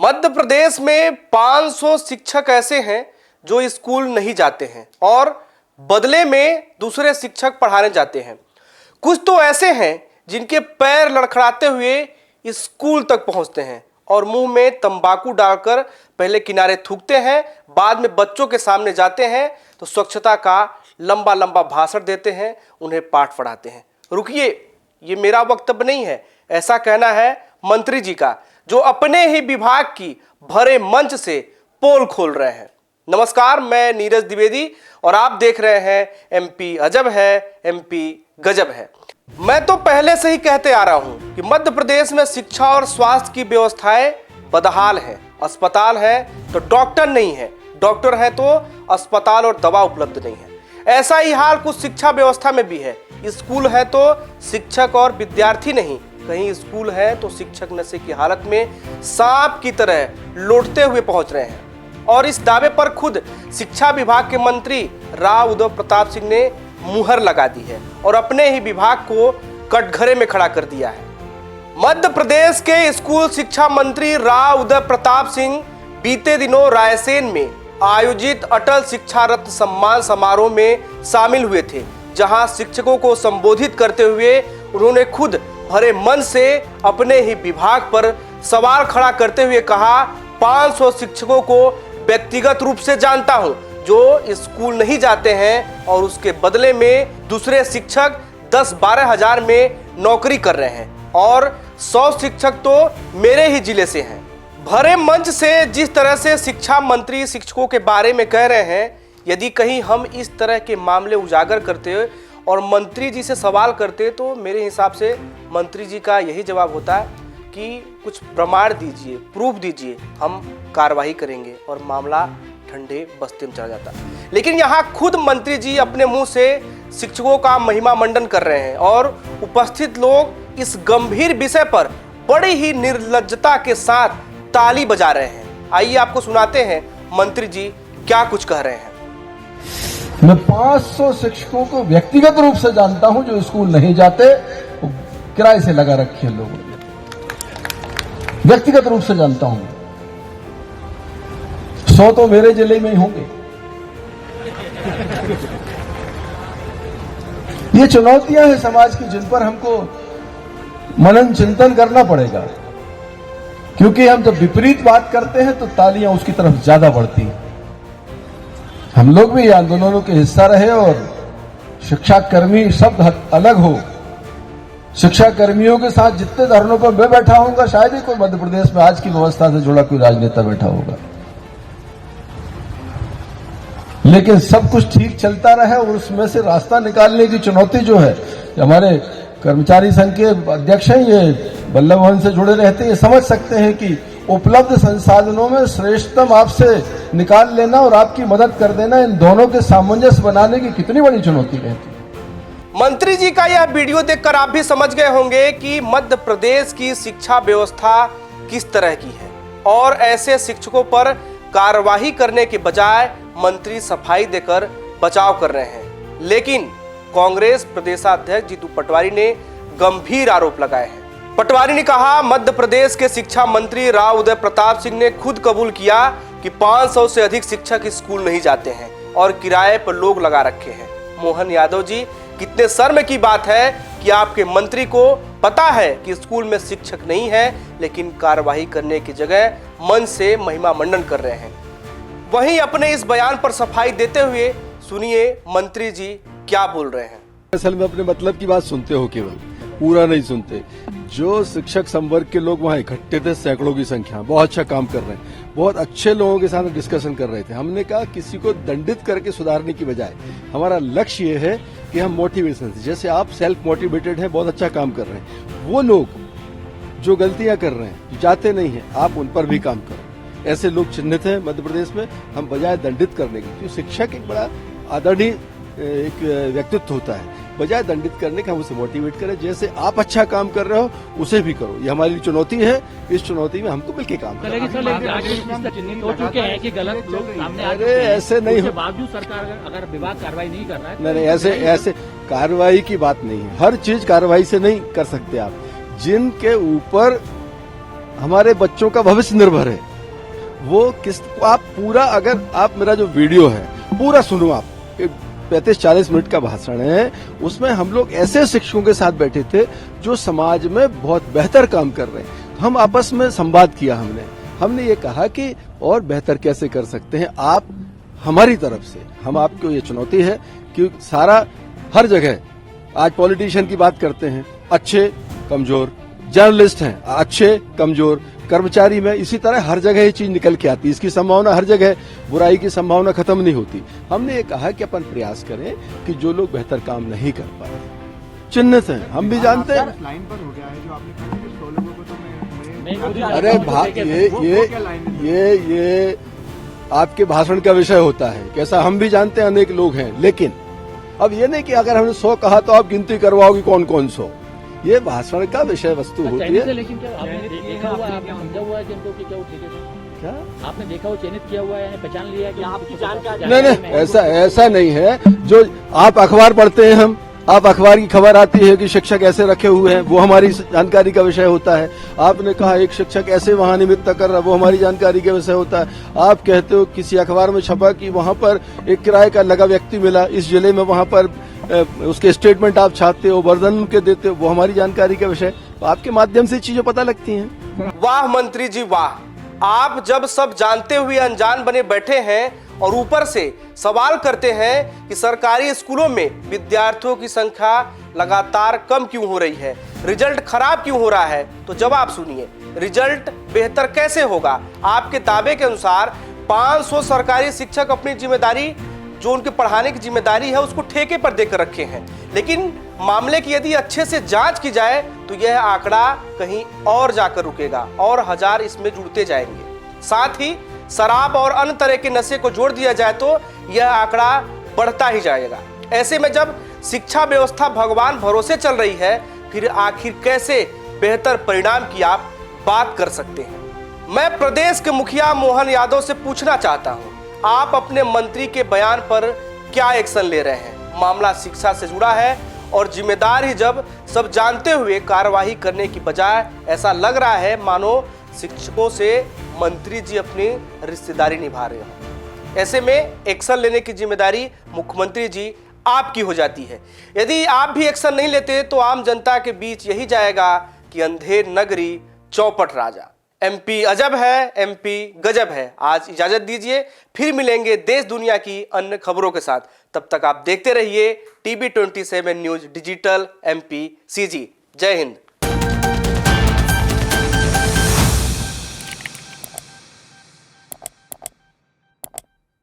मध्य प्रदेश में 500 शिक्षक ऐसे हैं जो स्कूल नहीं जाते हैं और बदले में दूसरे शिक्षक पढ़ाने जाते हैं। कुछ तो ऐसे हैं जिनके पैर लड़खड़ाते हुए स्कूल तक पहुंचते हैं और मुंह में तंबाकू डालकर पहले किनारे थूकते हैं, बाद में बच्चों के सामने जाते हैं तो स्वच्छता का लंबा लंबा भाषण देते हैं, उन्हें पाठ पढ़ाते हैं। रुकिए, ये मेरा वक्तव्य नहीं है, ऐसा कहना है मंत्री जी का, जो अपने ही विभाग की भरे मंच से पोल खोल रहे हैं। नमस्कार, मैं नीरज द्विवेदी और आप देख रहे हैं एमपी अजब है, एमपी गजब है। मैं तो पहले से ही कहते आ रहा हूं कि मध्य प्रदेश में शिक्षा और स्वास्थ्य की व्यवस्थाएं बदहाल हैं। अस्पताल है तो डॉक्टर नहीं है, डॉक्टर है तो अस्पताल और दवा उपलब्ध नहीं है। ऐसा ही हाल कुछ शिक्षा व्यवस्था में भी है। स्कूल है तो शिक्षक और विद्यार्थी नहीं, कहीं स्कूल है तो शिक्षक नशे की हालत में सांप की तरह लौटते हुए पहुंच रहे हैं। और इस दावे पर खुद शिक्षा विभाग के मंत्री राव उदय प्रताप सिंह ने मुहर लगा दी है और अपने ही विभाग को कटघरे में खड़ा कर दिया है। मध्य प्रदेश के स्कूल शिक्षा मंत्री राव उदय प्रताप सिंह बीते दिनों रायसेन में आयोजित अटल शिक्षा रत्न सम्मान समारोह में शामिल हुए थे, जहां शिक्षकों को संबोधित करते हुए उन्होंने खुद भरे मन से अपने ही विभाग पर सवाल खड़ा करते हुए कहा, 500 शिक्षकों को व्यक्तिगत रूप से जानता हूं जो स्कूल नहीं जाते हैं और उसके बदले में दूसरे शिक्षक 10-12 हजार में नौकरी कर रहे हैं और 100 शिक्षक तो मेरे ही जिले से हैं। भरे मंच से जिस तरह से शिक्षा मंत्री शिक्षकों के बारे में कह रहे हैं, यदि कहीं हम इस तरह के मामले उजागर करते और मंत्री जी से सवाल करते तो मेरे हिसाब से मंत्री जी का यही जवाब होता है कि कुछ प्रमाण दीजिए, प्रूफ दीजिए, हम कार्रवाई करेंगे और मामला ठंडे बस्ते में चला जाता। लेकिन यहाँ खुद मंत्री जी अपने मुंह से शिक्षकों का महिमा मंडन कर रहे हैं और उपस्थित लोग इस गंभीर विषय पर बड़ी ही निर्लज्जता के साथ ताली बजा रहे हैं। आइए आपको सुनाते हैं मंत्री जी क्या कुछ कह रहे हैं। मैं 500 शिक्षकों को व्यक्तिगत रूप से जानता हूं जो स्कूल नहीं जाते, किराए से लगा रखे हैं लोगों ने, व्यक्तिगत रूप से जानता हूं। 100 तो मेरे जिले में ही होंगे। ये चुनौतियां हैं समाज की, जिन पर हमको मनन चिंतन करना पड़ेगा, क्योंकि हम जब विपरीत बात करते हैं तो तालियां उसकी तरफ ज्यादा बढ़ती हैं। हम लोग भी आंदोलनों के हिस्सा रहे और शिक्षा कर्मी शब्द अलग हो, शिक्षा कर्मियों के साथ जितने धरनों पर मैं बैठा हूंगा, शायद ही कोई मध्य प्रदेश में आज की व्यवस्था से जुड़ा कोई राजनेता बैठा होगा। लेकिन सब कुछ ठीक चलता रहे और उसमें से रास्ता निकालने की चुनौती जो है, हमारे कर्मचारी संघ के अध्यक्ष हैं, ये वल्लभ भवन से जुड़े रहते हैं, ये समझ सकते हैं कि उपलब्ध संसाधनों में श्रेष्ठतम आपसे निकाल लेना और आपकी मदद कर देना, इन दोनों के सामंजस्य बनाने की कितनी बड़ी चुनौती रहती है। मंत्री जी का यह वीडियो देखकर आप भी समझ गए होंगे कि मध्य प्रदेश की शिक्षा व्यवस्था किस तरह की है और ऐसे शिक्षकों पर कार्रवाई करने के बजाय मंत्री सफाई देकर बचाव कर रहे हैं। लेकिन कांग्रेस प्रदेशाध्यक्ष जीतू पटवारी ने गंभीर आरोप लगाए हैं। पटवारी ने कहा, मध्य प्रदेश के शिक्षा मंत्री राव उदय प्रताप सिंह ने खुद कबूल किया कि 500 से अधिक शिक्षक स्कूल नहीं जाते हैं और किराए पर लोग लगा रखे हैं। मोहन यादव जी, कितने शर्म की बात है कि आपके मंत्री को पता है कि स्कूल में शिक्षक नहीं है, लेकिन कार्रवाई करने की जगह मन से महिमा मंडन कर रहे हैं। वहीं अपने इस बयान पर सफाई देते हुए सुनिए मंत्री जी क्या बोल रहे हैं। असल में अपने मतलब की बात सुनते हो, केवल पूरा नहीं सुनते। जो शिक्षक संवर्ग के लोग वहाँ इकट्ठे थे, सैकड़ों की संख्या, बहुत अच्छा काम कर रहे हैं, बहुत अच्छे लोगों के साथ डिस्कशन कर रहे थे। हमने कहा किसी को दंडित करके सुधारने की बजाय हमारा लक्ष्य ये है कि हम मोटिवेशन से, जैसे आप सेल्फ मोटिवेटेड हैं, बहुत अच्छा काम कर रहे हैं, वो लोग जो गलतियां कर रहे हैं, जाते नहीं है, आप उन पर भी काम करो। ऐसे लोग चिन्हित हैं मध्य प्रदेश में। हम बजाय दंडित करने के, क्योंकि शिक्षक एक बड़ा आदरणीय एक व्यक्तित्व होता है, बजाय दंडित करने के हम उसे मोटिवेट करें। जैसे आप अच्छा काम कर रहे हो उसे भी करो, ये हमारी चुनौती है। इस चुनौती में हमको मिलकर काम करना है। अरे ऐसे नहीं हो, बावजूद सरकार अगर विभाग कार्रवाई नहीं कर रहा है, नहीं ऐसे कार्रवाई की बात नहीं है। हर चीज कार्रवाई से नहीं कर सकते आप। जिनके ऊपर हमारे बच्चों का भविष्य निर्भर है, वो किस आप पूरा, अगर आप मेरा जो वीडियो है पूरा सुनो आप, 35-40 मिनट का भाषण है, उसमें हम लोग ऐसे शिक्षकों के साथ बैठे थे जो समाज में बहुत बेहतर काम कर रहे हैं। हम आपस में संवाद किया, हमने ये कहा कि और बेहतर कैसे कर सकते हैं आप हमारी तरफ से। हम आपको ये चुनौती है कि सारा हर जगह आज पॉलिटिशियन की बात करते हैं, अच्छे कमजोर, जर्नलिस्ट हैं अच्छे कमजोर, कर्मचारी में इसी तरह हर जगह ये चीज निकल के आती है। इसकी संभावना हर जगह, बुराई की संभावना खत्म नहीं होती। हमने ये कहा कि अपन प्रयास करें कि जो लोग बेहतर काम नहीं कर पाए चिन्हित हैं, हम भी जानते हैं। लाइन पर हो गया है जो आपने कहा कि 100 लोगों को तो मैं अरे ये आपके भाषण का विषय होता है, कैसा हम भी जानते हैं अनेक लोग हैं, लेकिन अब ये नहीं कि अगर हमने 100 कहा तो आप गिनती करवाओगे कौन कौन 100। ये भाषण का विषय वस्तु होती है। लेकिन क्या आपने देखा हुआ है, आपने समझा हुआ है जिनको कि क्या वो ठीक है? क्या आपने देखा वो चयनित किया हुआ है, पहचान लिया है कि आपकी जानकारी? नहीं, ऐसा नहीं है। जो आप अखबार पढ़ते हैं, आप अखबार की खबर आती है कि शिक्षक ऐसे रखे हुए हैं, वो हमारी जानकारी का विषय होता है। आपने कहा एक शिक्षक ऐसे वहां निमित्त कर रहा है, वो हमारी जानकारी का विषय होता है। आप कहते हो किसी अखबार में छपा कि वहां पर एक किराए का लगा व्यक्ति मिला इस जिले में, वहां पर उसके स्टेटमेंट आप छापते हो, वर्णन के देते हो, वो हमारी जानकारी का विषय। तो आपके माध्यम से चीजें पता लगती हैं। वाह मंत्री जी वाह, आप जब सब जानते हुए अनजान बने बैठे हैं और ऊपर से सवाल करते हैं कि सरकारी स्कूलों में विद्यार्थियों की संख्या लगातार कम क्यों हो रही है, रिजल्ट खराब क्यों हो रहा है, तो जवाब सुनिए। रिजल्ट बेहतर कैसे होगा? आपके दावे के अनुसार 500 सरकारी शिक्षक अपनी जिम्मेदारी, जो उनके पढ़ाने की जिम्मेदारी है, उसको ठेके पर देकर रखे हैं। लेकिन मामले की यदि अच्छे से जांच की जाए तो यह आंकड़ा कहीं और जाकर रुकेगा और हजार इसमें जुड़ते जाएंगे। साथ ही शराब और अन्य तरह के नशे को जोड़ दिया जाए तो यह आंकड़ा बढ़ता ही जाएगा। ऐसे में जब शिक्षा व्यवस्था भगवान भरोसे चल रही है, फिर आखिर कैसे बेहतर परिणाम की आप बात कर सकते हैं? मैं प्रदेश के मुखिया मोहन यादव से पूछना चाहता हूं, आप अपने मंत्री के बयान पर क्या एक्शन ले रहे हैं? मामला शिक्षा से जुड़ा है और जिम्मेदार ही जब सब जानते हुए कार्रवाई करने की बजाय ऐसा लग रहा है मानो शिक्षकों से मंत्री जी अपनी रिश्तेदारी निभा रहे हो। ऐसे में एक्शन लेने की जिम्मेदारी मुख्यमंत्री जी आपकी हो जाती है। यदि आप भी एक्शन नहीं लेते तो आम जनता के बीच यही जाएगा कि अंधेर नगरी चौपट राजा। एमपी अजब है, एमपी गजब है। आज इजाजत दीजिए, फिर मिलेंगे देश दुनिया की अन्य खबरों के साथ। तब तक आप देखते रहिए TV 27 news digital MP CG. जय हिंद।